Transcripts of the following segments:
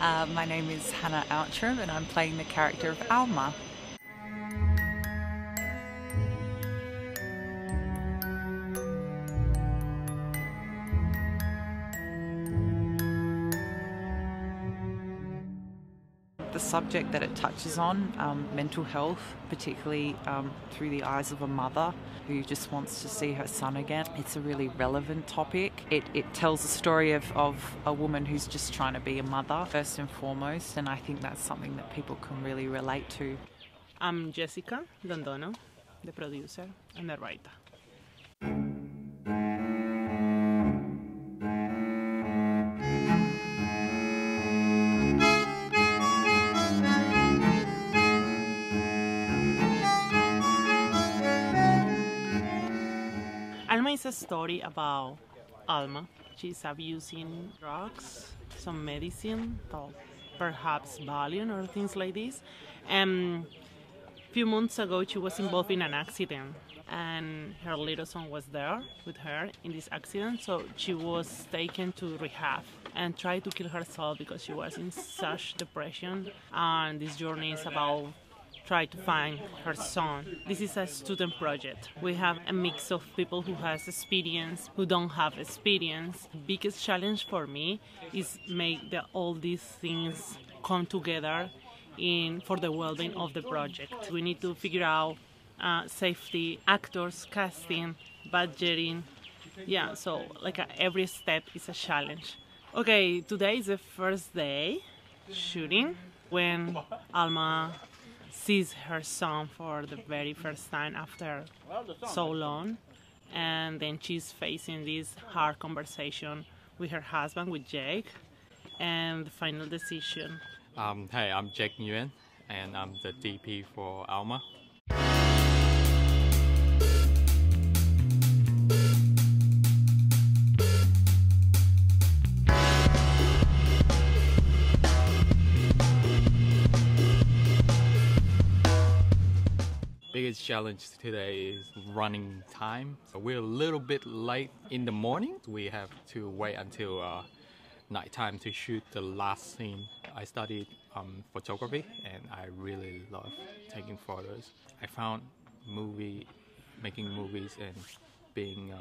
My name is Hannah Outram and I'm playing the character of Alma. The subject that it touches on, mental health, particularly through the eyes of a mother who just wants to see her son again. It's a really relevant topic. It tells the story of a woman who's just trying to be a mother first and foremost, and I think that's something that people can really relate to. I'm Jessica Londoño, the producer and the writer. Alma is a story about Alma. She's abusing drugs, some medicine, perhaps Valium or things like this. A few months ago, she was involved in an accident, and her little son was there with her in this accident. So she was taken to rehab and tried to kill herself because she was in such depression. And this journey is about try to find her son. This is a student project. We have a mix of people who has experience, who don't have experience. The biggest challenge for me is make all these things come together for the well-being of the project. We need to figure out safety, actors, casting, budgeting. Yeah, so every step is a challenge. Okay, today is the first day shooting when Alma sees her son for the very first time after so long, and then she's facing this hard conversation with her husband, with Jake, and the final decision. Hey, I'm Jake Nguyen, and I'm the DP for Alma. Biggest challenge today is running time. So we're a little bit late in the morning. We have to wait until nighttime to shoot the last scene. I studied photography and I really love taking photos. I found making movies and being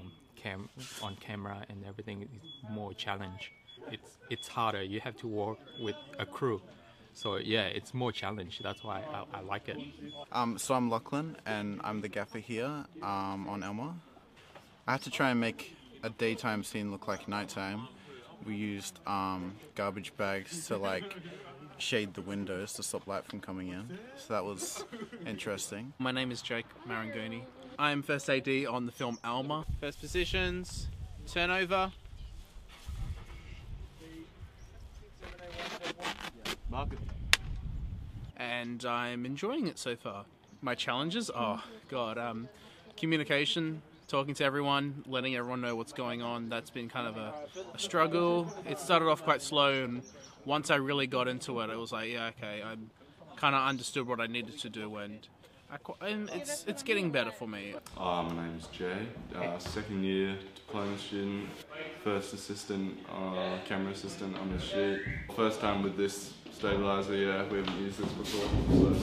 on camera and everything is more challenge. It's harder. You have to work with a crew. So yeah, it's more challenge. That's why I like it. So I'm Lachlan and I'm the gaffer here on Alma. I had to try and make a daytime scene look like nighttime. We used garbage bags to shade the windows to stop light from coming in. So that was interesting. My name is Jake Marangoni. I'm first AD on the film Alma. First positions, turnover. And I'm enjoying it so far. My challenges? Oh god, communication, talking to everyone, letting everyone know what's going on. That's been kind of a struggle. It started off quite slow, and once I really got into it, it was like, yeah, okay, I kind of understood what I needed to do, and it's getting better for me. My name's Jay, second year diploma student, first assistant, camera assistant on the shoot. First time with this stabilizer, yeah, we haven't used this before, so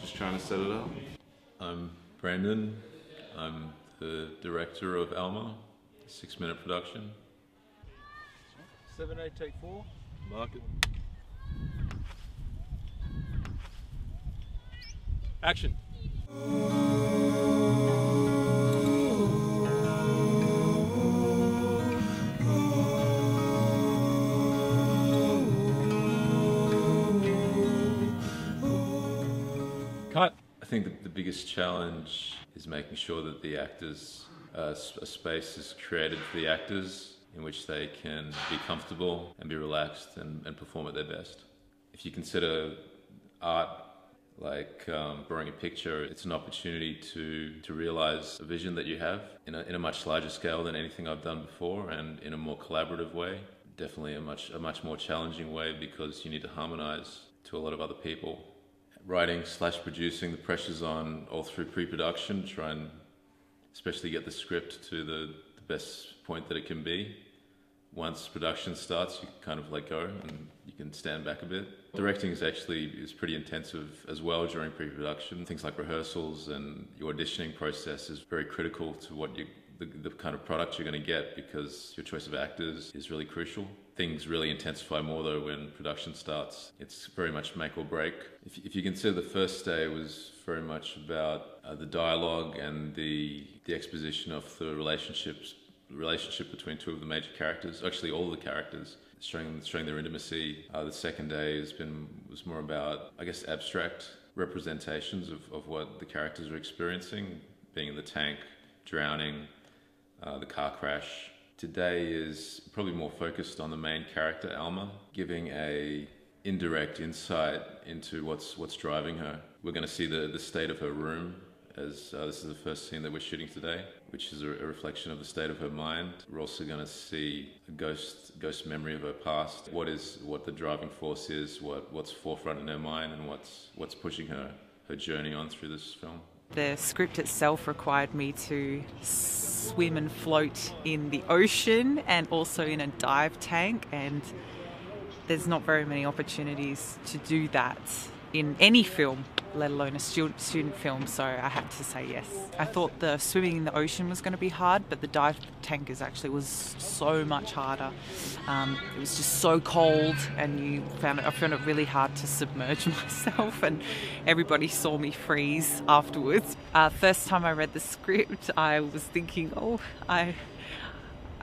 just trying to set it up. I'm Brendon, I'm the director of Alma, 6-minute production. 7-8, take 4. Mark it. Action. Cut. I think that the biggest challenge is making sure that the actors, a space is created for the actors in which they can be comfortable and be relaxed and perform at their best. If you consider art like drawing a picture, it's an opportunity to realize a vision that you have in a much larger scale than anything I've done before, and in a more collaborative way. Definitely a much more challenging way, because you need to harmonize to a lot of other people. Writing/producing, the pressure's on all through pre-production, try and especially get the script to the best point that it can be. Once production starts, you kind of let go and you can stand back a bit. Directing is pretty intensive as well during pre-production. Things like rehearsals and your auditioning process is very critical to what the kind of product you're going to get, because your choice of actors is really crucial. Things really intensify more though when production starts. It's very much make or break. If you consider the first day was very much about the dialogue and the exposition of the relationship between two of the major characters, actually all the characters, showing their intimacy. The second day was more about, I guess, abstract representations of what the characters are experiencing, being in the tank, drowning, the car crash. Today is probably more focused on the main character, Alma, giving a indirect insight into what's driving her. We're going to see the state of her room, as this is the first scene that we're shooting today, which is a reflection of the state of her mind. We're also going to see a ghost memory of her past. What the driving force is, what's forefront in her mind, and what's pushing her journey on through this film. The script itself required me to swim and float in the ocean and also in a dive tank, and there's not very many opportunities to do that in any film, let alone a student film, so I had to say yes. I thought the swimming in the ocean was going to be hard, but the dive tank was so much harder. It was just so cold, and I found it really hard to submerge myself, and everybody saw me freeze afterwards. First time I read the script, I was thinking, I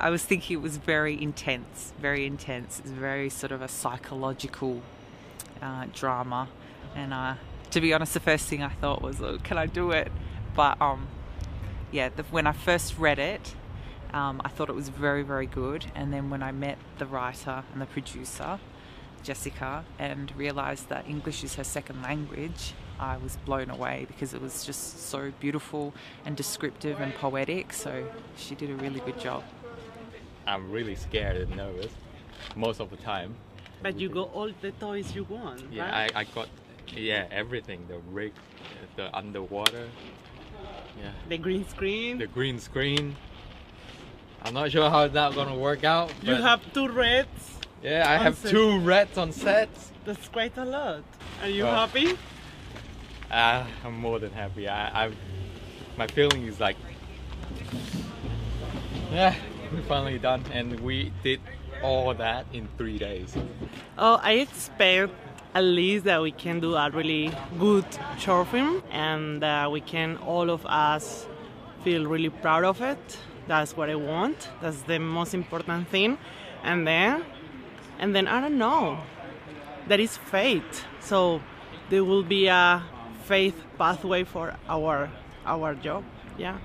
was thinking it was very intense, very intense. It's very sort of a psychological drama. And to be honest, the first thing I thought was, oh, can I do it? But when I first read it, I thought it was very, very good. And then when I met the writer and the producer, Jessica, and realised that English is her second language, I was blown away, because it was just so beautiful and descriptive and poetic. So she did a really good job. I'm really scared and nervous most of the time. But you got all the toys you want, yeah, right? I got everything. The rig, the underwater, The green screen. the green screen. I'm not sure how that's gonna work out. You but have 2 reds. yeah, I on have set. 2 reds on set. That's quite a lot. Are you Well, happy? I'm more than happy. My feeling is like, yeah, we're finally done, and we did all that in 3 days. Oh, I expect at least that we can do a really good short film, and we can, all of us, feel really proud of it. That's what I want. That's the most important thing. And then I don't know. That is fate. So there will be a faith pathway for our job. Yeah.